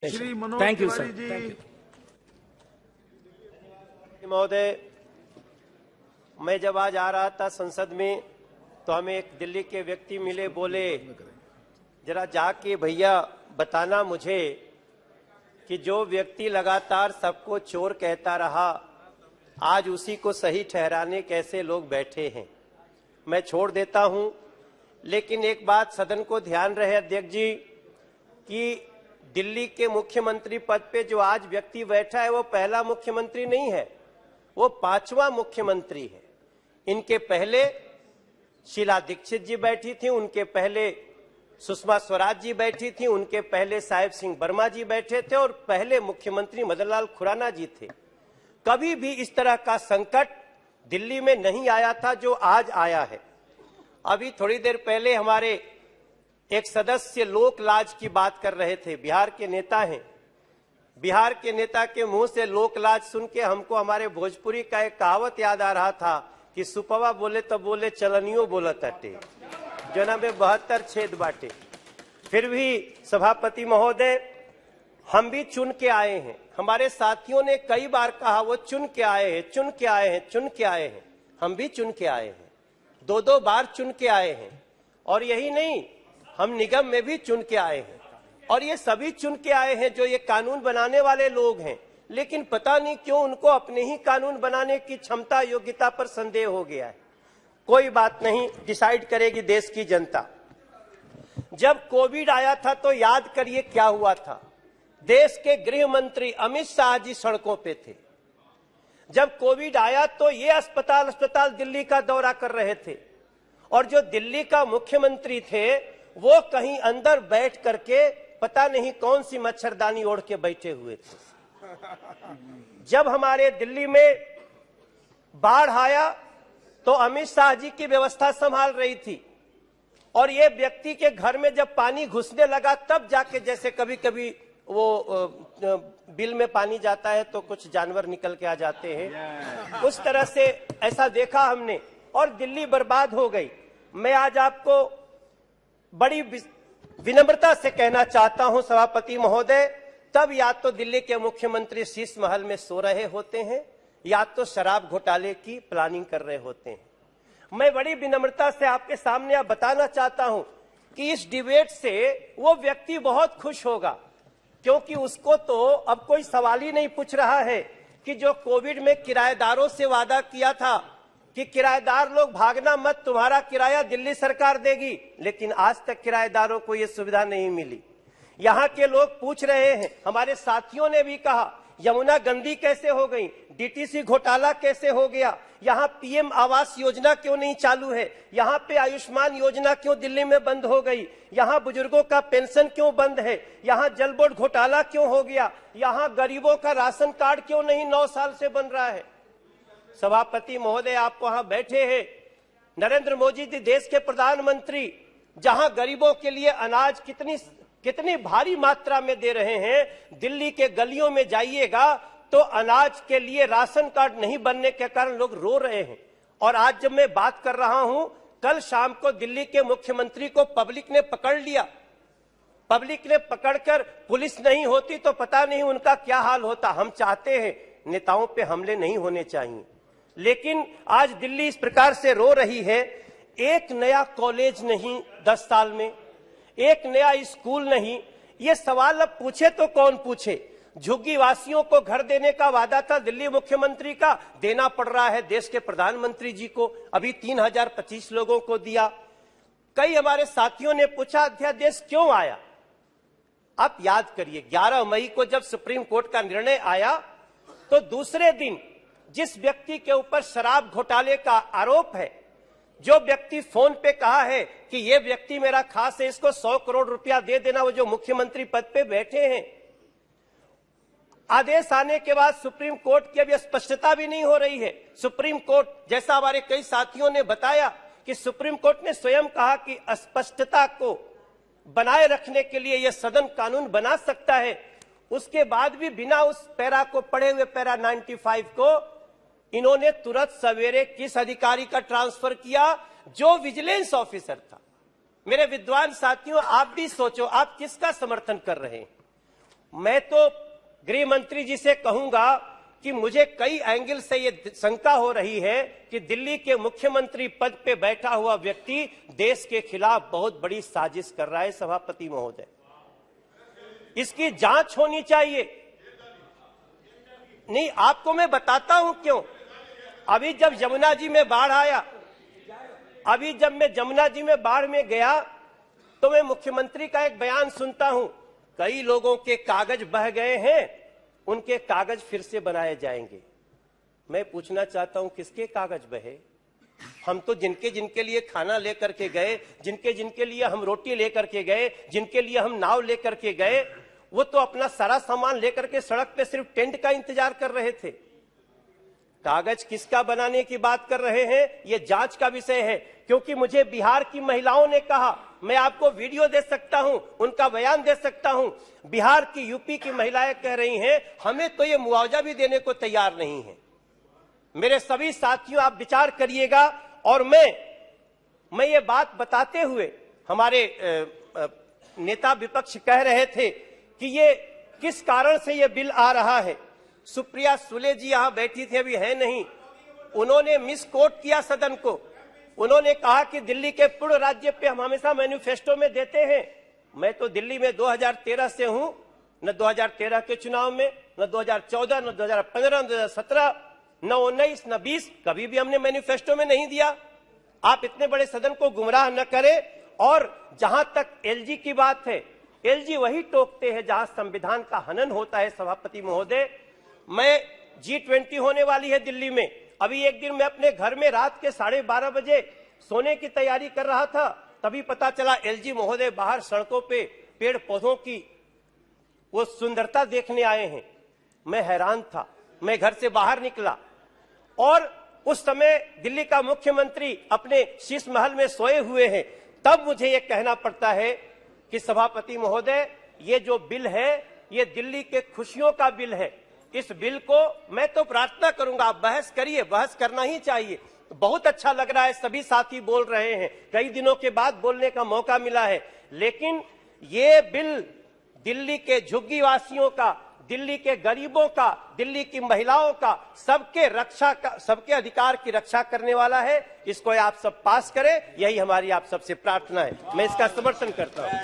Shri Manoj thank you Tiwari sir. जी। महोदय, मैं जब आज आ रहा था संसद में तो हमें एक दिल्ली के व्यक्ति मिले, बोले जरा जाके भैया बताना मुझे कि जो व्यक्ति लगातार सबको चोर कहता रहा, आज उसी को सही ठहराने कैसे लोग बैठे हैं। मैं छोड़ देता हूं, लेकिन एक बात सदन को ध्यान रहे अध्यक्ष जी कि दिल्ली के मुख्यमंत्री पद पे जो आज व्यक्ति बैठा है वो पहला मुख्यमंत्री नहीं है, वो 5वां मुख्यमंत्री है। इनके पहले शीला दीक्षित जी बैठी थी, उनके पहले सुषमा स्वराज जी बैठी थी, उनके पहले साहिब सिंह वर्मा जी बैठे थे और पहले मुख्यमंत्री मदन लाल खुराना जी थे। कभी भी इस तरह का संकट दिल्ली में नहीं आया था जो आज आया है। अभी थोड़ी देर पहले हमारे एक सदस्य लोक लाज की बात कर रहे थे। बिहार के नेता हैं, बिहार के नेता के मुंह से लोक लाज सुन के हमको हमारे भोजपुरी का एक कहावत याद आ रहा था कि सुपवा बोले तो बोले चलनियो बोलत अटे, जना में 72 छेद बाटे। फिर भी सभापति महोदय, हम भी चुन के आए हैं। हमारे साथियों ने कई बार कहा वो चुन के आए हैं, चुन के आए हैं, चुन के आए हैं। हम भी चुन के आए हैं, 2-2 बार चुन के आए हैं। और यही नहीं, हम निगम में भी चुन के आए हैं और ये सभी चुन के आए हैं जो ये कानून बनाने वाले लोग हैं। लेकिन पता नहीं क्यों उनको अपने ही कानून बनाने की क्षमता, योग्यता पर संदेह हो गया है। कोई बात नहीं, डिसाइड करेगी देश की जनता। जब कोविड आया था तो याद करिए क्या हुआ था। देश के गृह मंत्री अमित शाह जी सड़कों पे थे। जब कोविड आया तो ये अस्पताल दिल्ली का दौरा कर रहे थे और जो दिल्ली का मुख्यमंत्री थे वो कहीं अंदर बैठ करके पता नहीं कौन सी मच्छरदानी ओढ़ के बैठे हुए थे। जब हमारे दिल्ली में बाढ़ आया तो अमित शाह जी की व्यवस्था संभाल रही थी और ये व्यक्ति के घर में जब पानी घुसने लगा तब जाके, जैसे कभी कभी वो बिल में पानी जाता है तो कुछ जानवर निकल के आ जाते हैं, उस तरह से ऐसा देखा हमने और दिल्ली बर्बाद हो गई। मैं आज आपको बड़ी विनम्रता से कहना चाहता हूं सभापति महोदय, तब या तो दिल्ली के मुख्यमंत्री शीश महल में सो रहे होते हैं या तो शराब घोटाले की प्लानिंग कर रहे होते हैं। मैं बड़ी विनम्रता से आपके सामने अब बताना चाहता हूं कि इस डिबेट से वो व्यक्ति बहुत खुश होगा, क्योंकि उसको तो अब कोई सवाल ही नहीं पूछ रहा है कि जो कोविड में किराएदारों से वादा किया था कि किराएदार लोग भागना मत, तुम्हारा किराया दिल्ली सरकार देगी, लेकिन आज तक किराएदारों को यह सुविधा नहीं मिली। यहाँ के लोग पूछ रहे हैं, हमारे साथियों ने भी कहा यमुना गंदी कैसे हो गई, डीटीसी घोटाला कैसे हो गया, यहाँ पीएम आवास योजना क्यों नहीं चालू है, यहाँ पे आयुष्मान योजना क्यों दिल्ली में बंद हो गई, यहाँ बुजुर्गों का पेंशन क्यों बंद है, यहाँ जल बोर्ड घोटाला क्यों हो गया, यहाँ गरीबों का राशन कार्ड क्यों नहीं 9 साल से बन रहा है। सभापति महोदय, आप वहां बैठे हैं, नरेंद्र मोदी जी देश के प्रधानमंत्री, जहां गरीबों के लिए अनाज कितनी भारी मात्रा में दे रहे हैं। दिल्ली के गलियों में जाइएगा तो अनाज के लिए राशन कार्ड नहीं बनने के कारण लोग रो रहे हैं। और आज जब मैं बात कर रहा हूं, कल शाम को दिल्ली के मुख्यमंत्री को पब्लिक ने पकड़ लिया। पब्लिक ने पकड़कर, पुलिस नहीं होती तो पता नहीं उनका क्या हाल होता। हम चाहते हैं नेताओं पे हमले नहीं होने चाहिए, लेकिन आज दिल्ली इस प्रकार से रो रही है। एक नया कॉलेज नहीं 10 साल में, एक नया स्कूल नहीं। ये सवाल अब पूछे तो कौन पूछे। झुग्गी वासियों को घर देने का वादा था दिल्ली मुख्यमंत्री का, देना पड़ रहा है देश के प्रधानमंत्री जी को। अभी 3025 लोगों को दिया। कई हमारे साथियों ने पूछा अध्यादेश क्यों आया। आप याद करिए 11 मई को जब सुप्रीम कोर्ट का निर्णय आया तो दूसरे दिन जिस व्यक्ति के ऊपर शराब घोटाले का आरोप है, जो व्यक्ति फोन पे कहा है कि ये व्यक्ति मेरा खास है, इसको 100 करोड़ रुपया दे देना, वो जो मुख्यमंत्री पद पे बैठे हैं। आदेश आने के बाद सुप्रीम कोर्ट की अभी स्पष्टता भी नहीं हो रही है। सुप्रीम कोर्ट, जैसा हमारे कई साथियों ने बताया कि सुप्रीम कोर्ट ने स्वयं कहा कि स्पष्टता को बनाए रखने के लिए यह सदन कानून बना सकता है। उसके बाद भी बिना उस पैरा को पढ़े हुए, पैरा 95 को, इन्होंने तुरंत सवेरे किस अधिकारी का ट्रांसफर किया, जो विजिलेंस ऑफिसर था। मेरे विद्वान साथियों, आप भी सोचो, आप किसका समर्थन कर रहे हैं। मैं तो गृह मंत्री जी से कहूंगा कि मुझे कई एंगल से ये शंका हो रही है कि दिल्ली के मुख्यमंत्री पद पे बैठा हुआ व्यक्ति देश के खिलाफ बहुत बड़ी साजिश कर रहा है। सभापति महोदय, इसकी जांच होनी चाहिए। नहीं, आपको मैं बताता हूं क्यों। अभी जब यमुना जी में बाढ़ आया, अभी जब मैं यमुना जी में बाढ़ में गया तो मैं मुख्यमंत्री का एक बयान सुनता हूं, कई लोगों के कागज बह गए हैं, उनके कागज फिर से बनाए जाएंगे। मैं पूछना चाहता हूं, किसके कागज बहे? हम तो जिनके जिनके लिए खाना लेकर के गए, जिनके जिनके लिए हम रोटी लेकर के गए, जिनके लिए हम नाव लेकर के गए, वो तो अपना सारा सामान लेकर के सड़क पे सिर्फ टेंट का इंतजार कर रहे थे। कागज किसका बनाने की बात कर रहे हैं, ये जांच का विषय है। क्योंकि मुझे बिहार की महिलाओं ने कहा, मैं आपको वीडियो दे सकता हूं, उनका बयान दे सकता हूं। बिहार की, यूपी की महिलाएं कह रही हैं, हमें तो ये मुआवजा भी देने को तैयार नहीं है। मेरे सभी साथियों, आप विचार करिएगा। और मैं ये बात बताते हुए, हमारे नेता विपक्ष कह रहे थे कि ये किस कारण से ये बिल आ रहा है। सुप्रिया सुले जी यहां बैठी थी, अभी है नहीं, उन्होंने मिस कोट किया सदन को। उन्होंने कहा कि दिल्ली के पूर्ण राज्य पे हम हमेशा मैनिफेस्टो में देते हैं। मैं तो दिल्ली में 2013 से हूं, न 2013 के चुनाव में, न 2014, न 2015, न 2017, न 19, न 20, कभी भी हमने मैनिफेस्टो में नहीं दिया। आप इतने बड़े सदन को गुमराह न करें। और जहां तक एलजी की बात है, एलजी वही टोकते हैं जहां संविधान का हनन होता है। सभापति महोदय, मैं G20 होने वाली है दिल्ली में। अभी एक दिन मैं अपने घर में रात के 12:30 बजे सोने की तैयारी कर रहा था, तभी पता चला एलजी महोदय बाहर सड़कों पे पेड़ पौधों की वो सुंदरता देखने आए हैं। मैं हैरान था। मैं घर से बाहर निकला और उस समय दिल्ली का मुख्यमंत्री अपने शीश महल में सोए हुए हैं। तब मुझे ये कहना पड़ता है कि सभापति महोदय, ये जो बिल है, ये दिल्ली के खुशियों का बिल है। इस बिल को मैं तो प्रार्थना करूंगा, आप बहस करिए, बहस करना ही चाहिए। बहुत अच्छा लग रहा है, सभी साथी बोल रहे हैं, कई दिनों के बाद बोलने का मौका मिला है। लेकिन ये बिल दिल्ली के झुग्गी वासियों का, दिल्ली के गरीबों का, दिल्ली की महिलाओं का, सबके अधिकार की रक्षा करने वाला है। इसको आप सब पास करें, यही हमारी आप सबसे प्रार्थना है। मैं इसका समर्थन करता हूं।